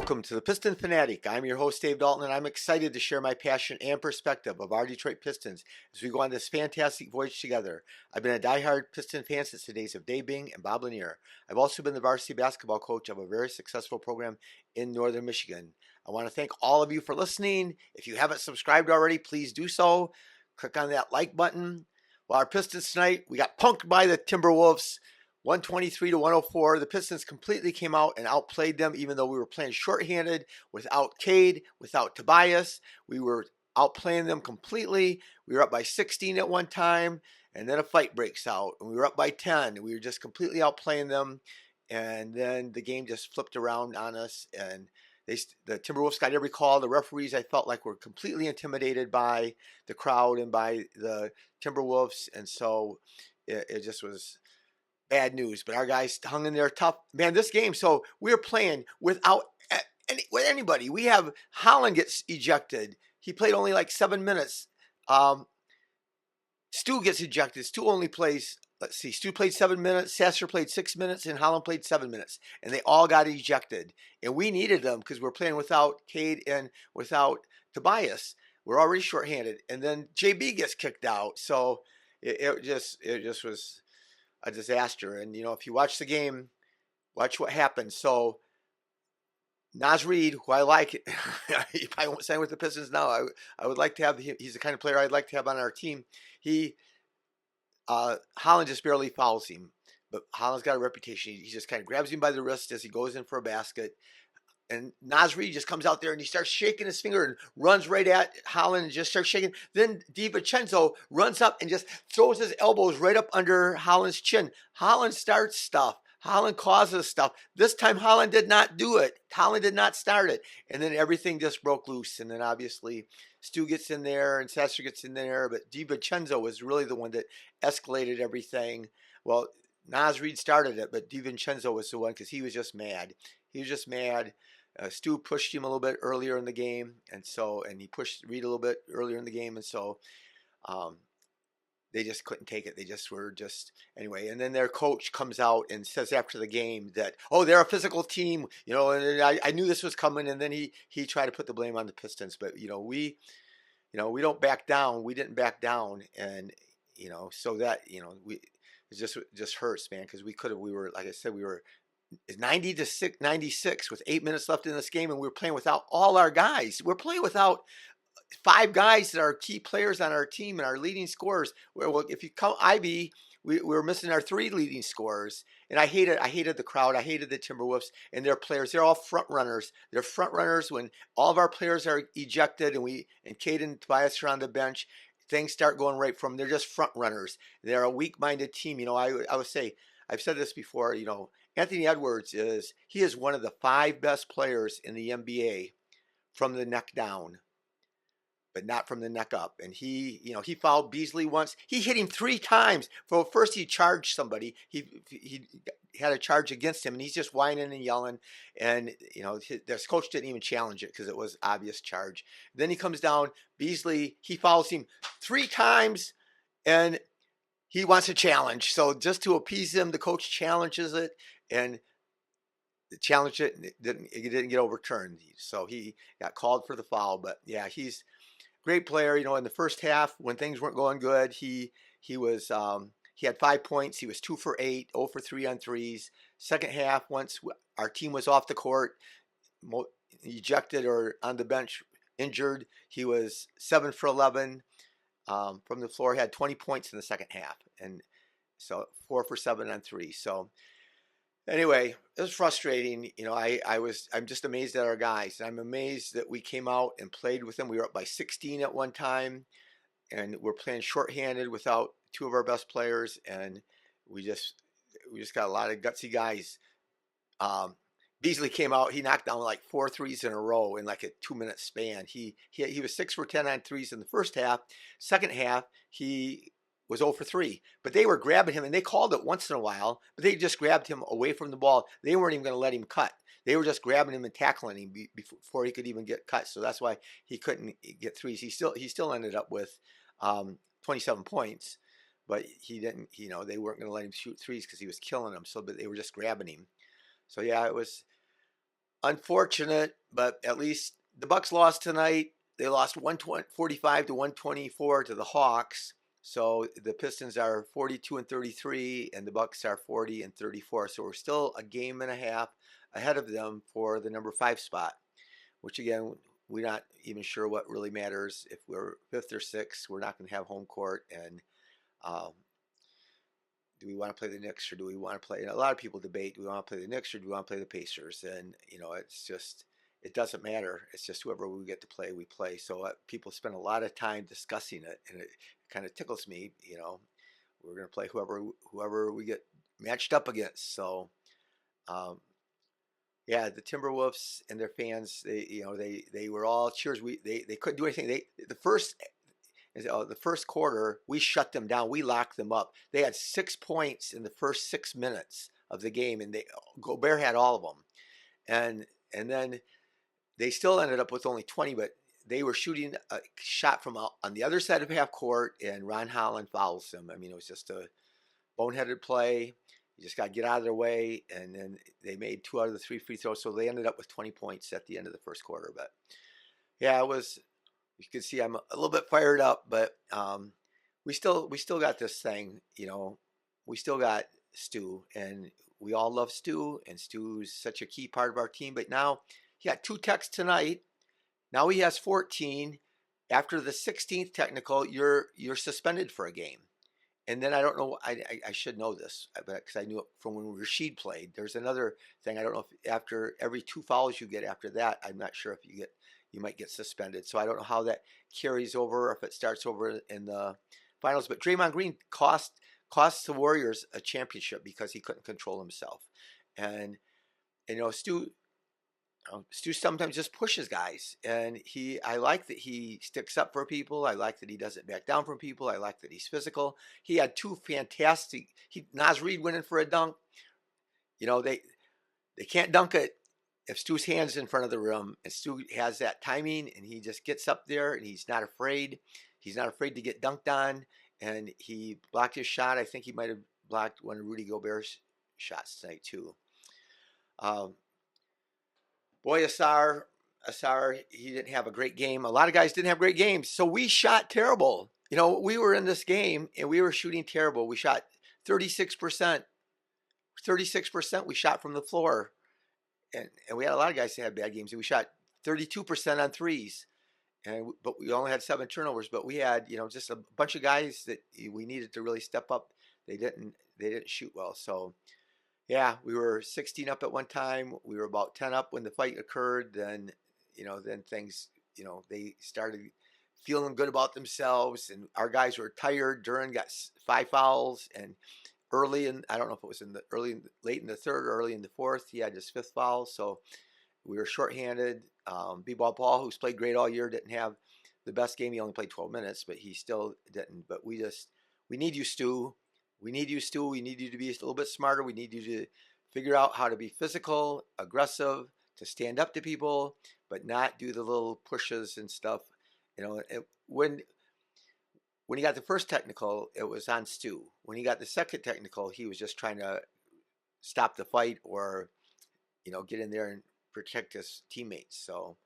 Welcome to the Piston Fanatic. I'm your host, Dave Dalton, and I'm excited to share my passion and perspective of our Detroit Pistons as we go on this fantastic voyage together. I've been a diehard Piston fan since the days of Dave Bing and Bob Lanier. I've also been the varsity basketball coach of a very successful program in northern Michigan. I want to thank all of you for listening. If you haven't subscribed already, please do so. Click on that like button. Well, our Pistons tonight, we got punked by the Timberwolves. 123 to 104. The Pistons completely came out and outplayed them, even though we were playing shorthanded without Cade, without Tobias. We were outplaying them completely. We were up by 16 at one time, and then a fight breaks out, and we were up by 10. We were just completely outplaying them, and then the game just flipped around on us, and the Timberwolves got every call. The referees, I felt like, were completely intimidated by the crowd and by the Timberwolves, and so it just was bad news. But our guys hung in there tough. Man, this game, so we were playing without anybody. We have Holland gets ejected. He played only like 7 minutes. Stu gets ejected. Stu only plays, Stu played 7 minutes, Sasser played 6 minutes, and Holland played 7 minutes. And they all got ejected. And we needed them because we're playing without Cade and without Tobias. We're already shorthanded. And then JB gets kicked out. So it just was a disaster. And, you know, if you watch the game, watch what happened. So Naz Reid, who I like, he probably won't sign with the Pistons now. I would like to have him. He's the kind of player I'd like to have on our team. Holland just barely fouls him, but Holland's got a reputation. He just kind of grabs him by the wrist as he goes in for a basket. And Naz Reid just comes out there and he starts shaking his finger and runs right at Holland and just starts shaking. Then DiVincenzo runs up and just throws his elbows right up under Holland's chin. Holland starts stuff. Holland causes stuff. This time Holland did not do it. Holland did not start it. And then everything just broke loose. And then obviously Stu gets in there and Sasser gets in there. But DiVincenzo was really the one that escalated everything. Well, Naz Reid started it, but DiVincenzo was the one because he was just mad. He was just mad. Stu pushed him a little bit earlier in the game, and he pushed Reid a little bit earlier in the game, and so they just couldn't take it. They just were anyway. And then their coach comes out and says after the game that, oh, they're a physical team, you know. And I knew this was coming. And then he tried to put the blame on the Pistons, but we don't back down. We didn't back down, and so that it just hurts, man, because we were like I said, we were 96 with 8 minutes left in this game, and we were playing without all our guys. We're playing without 5 guys that are key players on our team and our leading scorers. Well, if you count Ivy, we were missing our 3 leading scorers. And I hated the crowd. I hated the Timberwolves and their players. They're all front runners. They're front runners when all of our players are ejected and Cade and Tobias are on the bench. Things start going right from them. They're just front runners. They're a weak-minded team. I would say, I've said this before, Anthony Edwards is one of the 5 best players in the NBA from the neck down, but not from the neck up. And he fouled Beasley once. He hit him 3 times. First he charged somebody. He had a charge against him, and he's just whining and yelling. And this coach didn't even challenge it because it was obvious charge. Then he comes down. Beasley, he fouls him 3 times, and he wants a challenge. So just to appease him, the coach challenges it, and the challenge it didn't get overturned. So he got called for the foul. But yeah, he's a great player. In the first half when things weren't going good, he had 5 points. He was 2 for 8, 0 for 3 on threes. Second half, once our team was off the court, ejected or on the bench, injured, he was 7 for 11. From the floor, he had 20 points in the second half, and so 4 for 7 on 3. So anyway, it was frustrating. I'm just amazed at our guys, and I'm amazed that we came out and played with them. We were up by 16 at one time, and we're playing shorthanded without 2 of our best players, and we just got a lot of gutsy guys. Beasley came out. He knocked down like 4 threes in a row in like a 2-minute span. He was 6 for 10 on threes in the first half. Second half, he was 0 for 3. But they were grabbing him, and they called it once in a while, but they just grabbed him away from the ball. They weren't even going to let him cut. They were just grabbing him and tackling him before he could even get cut. So that's why he couldn't get threes. He still ended up with 27 points, but he didn't. They weren't going to let him shoot threes because he was killing them. But they were just grabbing him. So yeah, it was unfortunate, but at least the Bucks lost tonight. They lost 145 to 124 to the Hawks. So the Pistons are 42 and 33, and the Bucks are 40 and 34. So we're still a game and a half ahead of them for the number 5 spot. Which again, we're not even sure what really matters. If we're 5th or 6th, we're not going to have home court. And um, do we want to play the Knicks or do we want to play? A lot of people debate: do we want to play the Knicks or do we want to play the Pacers? And it's just it doesn't matter. It's just whoever we get to play, we play. So people spend a lot of time discussing it, and it kind of tickles me. We're going to play whoever we get matched up against. So. Yeah, the Timberwolves and their fans, they were all cheers. They couldn't do anything. The first quarter, we shut them down. We locked them up. They had 6 points in the first 6 minutes of the game, and Gobert had all of them. And then they still ended up with only 20, but they were shooting a shot from on the other side of half court, and Ron Holland fouls them. I mean, it was just a boneheaded play. You just got to get out of their way, and then they made 2 out of the 3 free throws, so they ended up with 20 points at the end of the first quarter. But yeah, it was. You can see I'm a little bit fired up, but we still got this thing. We still got Stu, and we all love Stu, and Stu's such a key part of our team. But now he got 2 techs tonight. Now he has 14. After the 16th technical, you're suspended for a game. And then I don't know. I should know this, because I knew it from when Rashid played. There's another thing. I don't know if after every 2 fouls you get after that, I'm not sure if you might get suspended. So I don't know how that carries over, or if it starts over in the finals. But Draymond Green cost the Warriors a championship because he couldn't control himself. And Stu sometimes just pushes guys, and I like that he sticks up for people. I like that he doesn't back down from people. I like that he's physical. He had 2 fantastic. Naz Reid went in for a dunk. They can't dunk it if Stu's hands in front of the rim, and Stu has that timing, and he just gets up there, and he's not afraid. He's not afraid to get dunked on, and he blocked his shot. I think he might have blocked one of Rudy Gobert's shots tonight too. Boy, Sasser, he didn't have a great game. A lot of guys didn't have great games. So we shot terrible. We were in this game and we were shooting terrible. We shot 36%. 36% we shot from the floor. And we had a lot of guys that had bad games. We shot 32% on threes. But we only had 7 turnovers. But we had, just a bunch of guys that we needed to really step up. They didn't shoot well. So yeah, we were 16 up at one time. We were about 10 up when the fight occurred. Then, then things, they started feeling good about themselves, and our guys were tired. Duran got 5 fouls, and I don't know if it was late in the third or early in the fourth, he had his 5th foul. So we were shorthanded. B-Ball Paul, who's played great all year, didn't have the best game. He only played 12 minutes, but he still didn't. But we need you, Stu. We need you, Stu. We need you to be a little bit smarter. We need you to figure out how to be physical, aggressive, to stand up to people, but not do the little pushes and stuff. When he got the first technical, it was on Stu. When he got the second technical, he was just trying to stop the fight or, get in there and protect his teammates. So,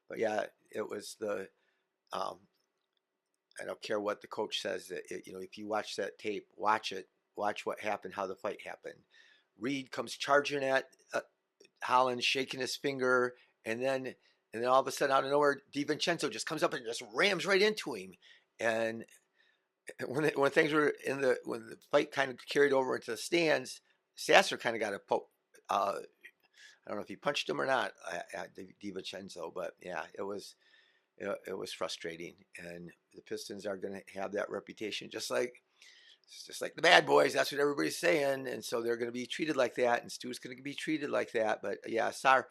but yeah, it was I don't care what the coach says. If you watch that tape, watch it. Watch what happened, how the fight happened. Reid comes charging at Holland, shaking his finger, and then all of a sudden, out of nowhere, DiVincenzo just comes up and just rams right into him. And when things were when the fight kind of carried over into the stands, Sasser kind of got a poke. I don't know if he punched him or not at DiVincenzo, but yeah, it was frustrating. And the Pistons are going to have that reputation, just like the bad boys. That's what everybody's saying, and so they're going to be treated like that, and Stu's going to be treated like that. But yeah, Sasser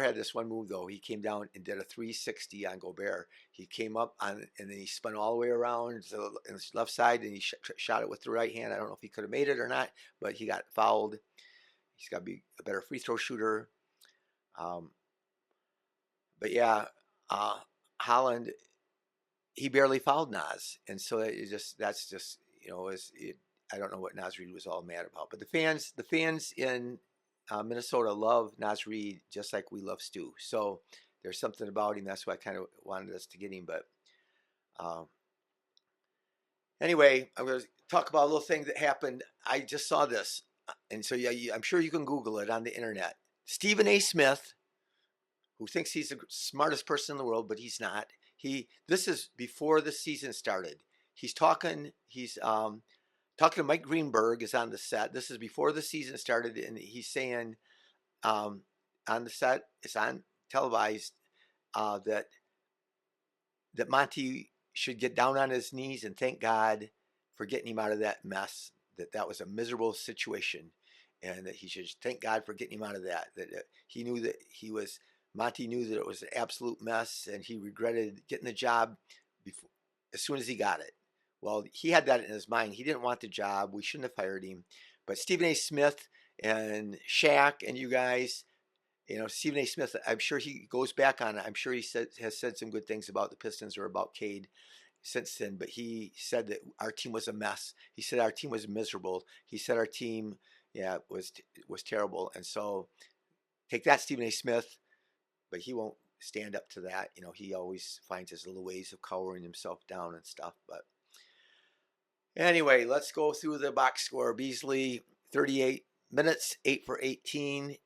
had this one move though. He came down and did a 360 on Gobert. He came up and then he spun all the way around to the left side, and he shot it with the right hand. I don't know if he could have made it or not, but he got fouled. He's got to be a better free throw shooter. But yeah, Holland, he barely fouled Naz, and so that's just I don't know what Naz Reid was all mad about. But the fans in Minnesota love Naz Reid just like we love Stu. So there's something about him. That's why I kind of wanted us to get him. But um, anyway, I'm going to talk about a little thing that happened. I just saw this. And so yeah, I'm sure you can Google it on the internet. Stephen A. Smith, who thinks he's the smartest person in the world, but he's not. This is before the season started. He's talking to Mike Greenberg is on the set. This is before the season started, and he's saying on the set, it's on televised, that Monty should get down on his knees and thank God for getting him out of that mess. That was a miserable situation, and that he should thank God for getting him out of that. That he knew that Monty knew that it was an absolute mess, and he regretted getting the job as soon as he got it. Well, he had that in his mind. He didn't want the job. We shouldn't have hired him. But Stephen A. Smith and Shaq and you guys, Stephen A. Smith, I'm sure he goes back on it. I'm sure he has said some good things about the Pistons or about Cade since then. But he said that our team was a mess. He said our team was miserable. He said our team, was terrible. And so take that, Stephen A. Smith. But he won't stand up to that. He always finds his little ways of cowering himself down and stuff. But anyway, let's go through the box score. Beasley, 38 minutes, 8 for 18,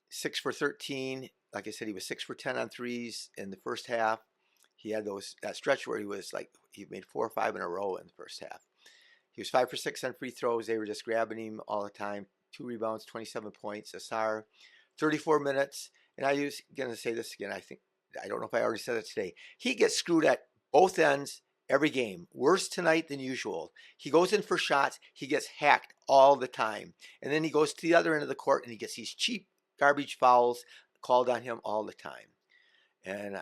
6 for 13. Like I said, he was 6 for 10 on threes in the first half. He had that stretch where he made 4 or 5 in a row in the first half. He was 5 for 6 on free throws. They were just grabbing him all the time. 2 rebounds, 27 points. Sasser, 34 minutes. And I was going to say this again. I don't know if I already said it today. He gets screwed at both ends every game. Worse tonight than usual. He goes in for shots. He gets hacked all the time. And then he goes to the other end of the court and he gets these cheap garbage fouls called on him all the time. And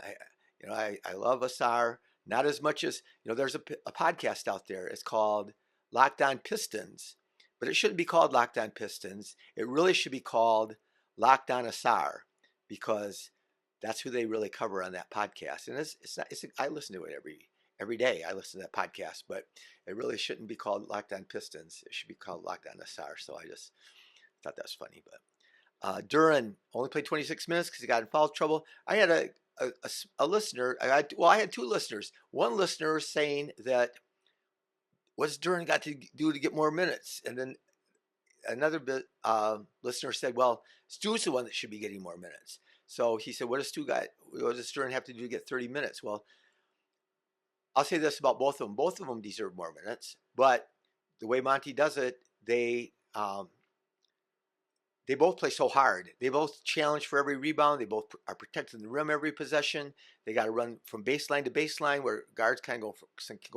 I love Sasser. Not as much as, there's a podcast out there. It's called Locked On Pistons. But it shouldn't be called Locked On Pistons. It really should be called Locked On Sasser, because that's who they really cover on that podcast. And I listen to it every day. I listen to that podcast, but it really shouldn't be called Locked On Pistons. It should be called Locked On Sasser. So I just thought that was funny. But Duran only played 26 minutes because he got in foul trouble. I had a listener. I had 2 listeners. One listener saying that what's Duran got to do to get more minutes, and then another listener said, well, Stu's the one that should be getting more minutes. So he said, what does Duran have to do to get 30 minutes? Well, I'll say this about both of them. Both of them deserve more minutes, but the way Monty does it, they both play so hard. They both challenge for every rebound. They both are protecting the rim every possession. They got to run from baseline to baseline, where guards can go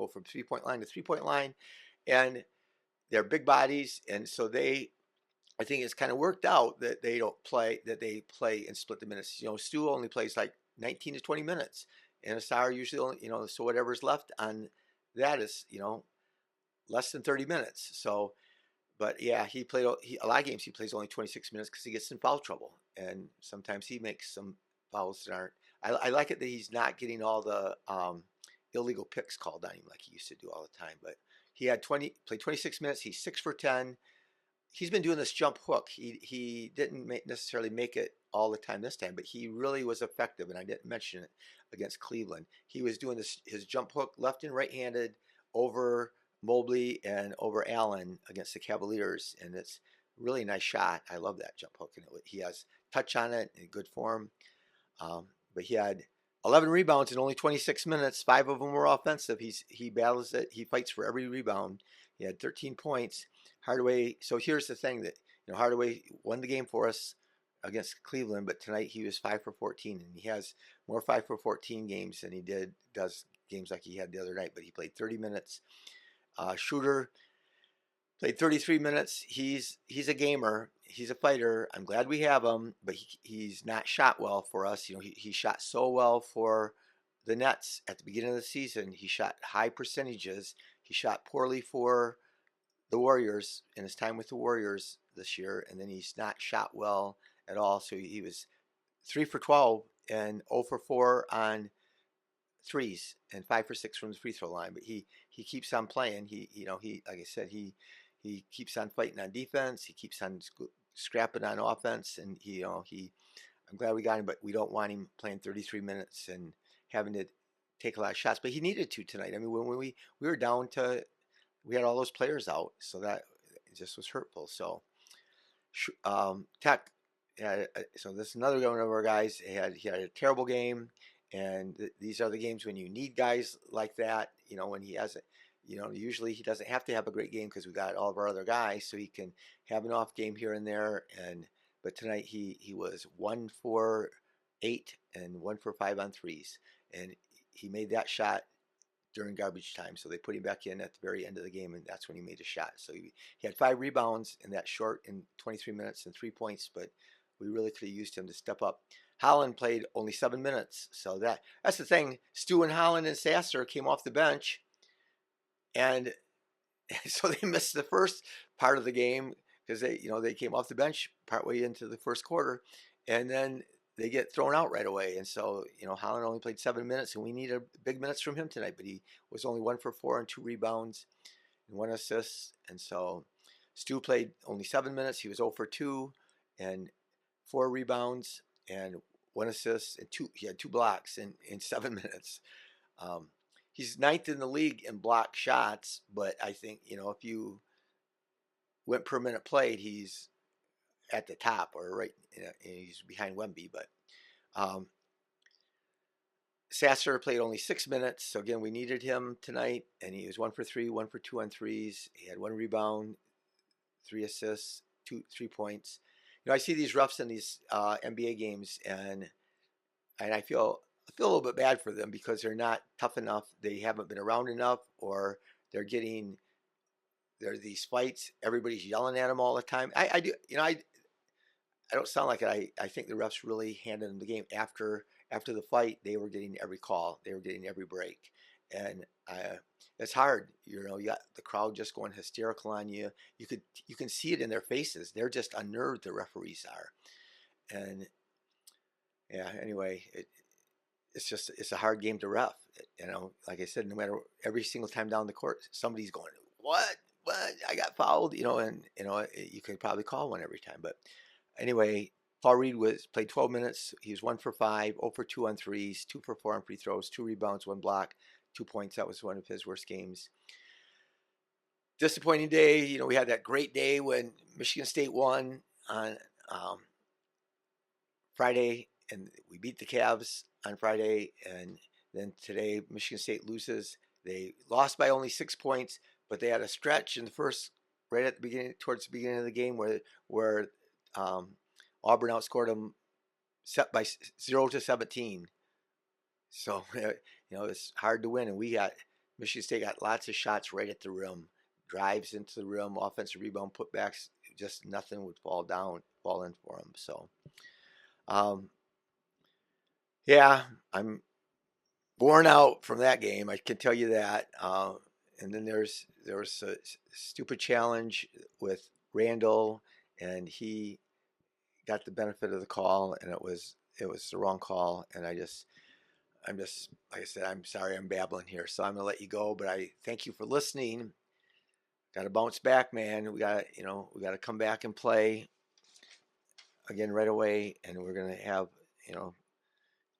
from 3-point line to 3-point line. And they're big bodies, and so I think it's kind of worked out that they play and split the minutes. Stu only plays like 19 to 20 minutes, and Sasser usually only, so whatever's left on that is, less than 30 minutes. So, but yeah, he played a lot of games. He plays only 26 minutes because he gets in foul trouble, and sometimes he makes some fouls that aren't. I like it that he's not getting all the illegal picks called on him like he used to do all the time, but. He played 26 minutes. He's 6 for 10. He's been doing this jump hook. He didn't necessarily make it all the time this time, but he really was effective, and I didn't mention it against Cleveland. He was doing his jump hook left and right-handed over Mobley and over Allen against the Cavaliers, and it's really a nice shot. I love that jump hook, and he has touch on it in good form. But he had 11 rebounds in only 26 minutes. 5 of them were offensive. He battles it. He fights for every rebound. He had 13 points. Hardaway. So here's the thing that Hardaway won the game for us against Cleveland, but tonight he was 5 for 14, and he has more 5 for 14 games than he does games like he had the other night. But he played 30 minutes. Shooter played 33 minutes. He's a gamer. He's a fighter. I'm glad we have him, but he's not shot well for us. He shot so well for the Nets at the beginning of the season. He shot high percentages. He shot poorly for the Warriors in his time with the Warriors this year, and then he's not shot well at all. So he was 3 for 12 and 0 for 4 on threes and 5 for 6 from the free throw line. But he keeps on playing. He like I said, he keeps on fighting on defense. He keeps on scrapping on offense, and I'm glad we got him, but we don't want him playing 33 minutes and having to take a lot of shots. But he needed to tonight. I mean, when we were down to, we had all those players out, so that it just was hurtful. So, Tech, so this is another one of our guys. He had a terrible game, and these are the games when you need guys like that. When he hasn't. Usually he doesn't have to have a great game because we got all of our other guys, so he can have an off game here and there. But tonight he was 1 for 8 and 1 for 5 on threes, and he made that shot during garbage time. So they put him back in at the very end of the game, and that's when he made a shot. So he had 5 rebounds in that short in 23 minutes and 3 points, but we really could have used him to step up. Holland played only 7 minutes, so that's the thing. Stu and Holland and Sasser came off the bench, and so they missed the first part of the game because they came off the bench partway into the first quarter, and then they get thrown out right away. And so Holland only played 7 minutes, and we needed big minutes from him tonight. But he was only 1 for 4 and 2 rebounds and 1 assist. And so Stu played only 7 minutes. He was 0 for 2 and 4 rebounds and 1 assist, and he had 2 blocks in 7 minutes. He's 9th in the league in block shots, but I think if you went per minute played, he's at the top, or right. He's behind Wemby, but Sasser played only 6 minutes, so again we needed him tonight, and he was 1 for 3, 1 for 2 on threes. He had 1 rebound, 3 assists, 3 points. I see these roughs in these NBA games, and I feel a little bit bad for them because they're not tough enough. They haven't been around enough, or there are these fights. Everybody's yelling at them all the time. I do, I don't sound like it. I think the refs really handed them the game after the fight. They were getting every call. They were getting every break, and it's hard. You got the crowd just going hysterical on you. You can see it in their faces. They're just unnerved. The referees are, and yeah. Anyway, it's a hard game to ref. Like I said, no matter, every single time down the court, somebody's going, what? I got fouled, and you could probably call one every time. But anyway, Paul Reed played 12 minutes. He was 1 for 5, 0 for 2 on threes, 2 for 4 on free throws, 2 rebounds, 1 block, 2 points. That was one of his worst games. Disappointing day. We had that great day when Michigan State won on Friday, and we beat the Cavs on Friday, and then today Michigan State loses. They lost by only 6 points, but they had a stretch in the first, right at the beginning, towards the beginning of the game, where Auburn outscored them set by 0-17. So it's hard to win, and Michigan State got lots of shots right at the rim, drives into the rim, offensive rebound, putbacks. Just nothing would fall in for them. So, yeah, I'm worn out from that game. I can tell you that. And then there was a stupid challenge with Randall, and he got the benefit of the call, and it was the wrong call. And I'm just, like I said, I'm sorry I'm babbling here, so I'm gonna let you go. But I thank you for listening. Got to bounce back, man. We got to come back and play again right away, and we're gonna have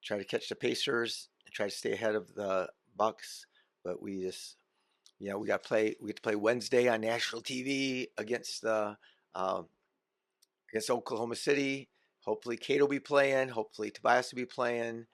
try to catch the Pacers and try to stay ahead of the Bucks. But we just, we got to play Wednesday on national TV against against Oklahoma City. Hopefully Cade will be playing. Hopefully Tobias will be playing.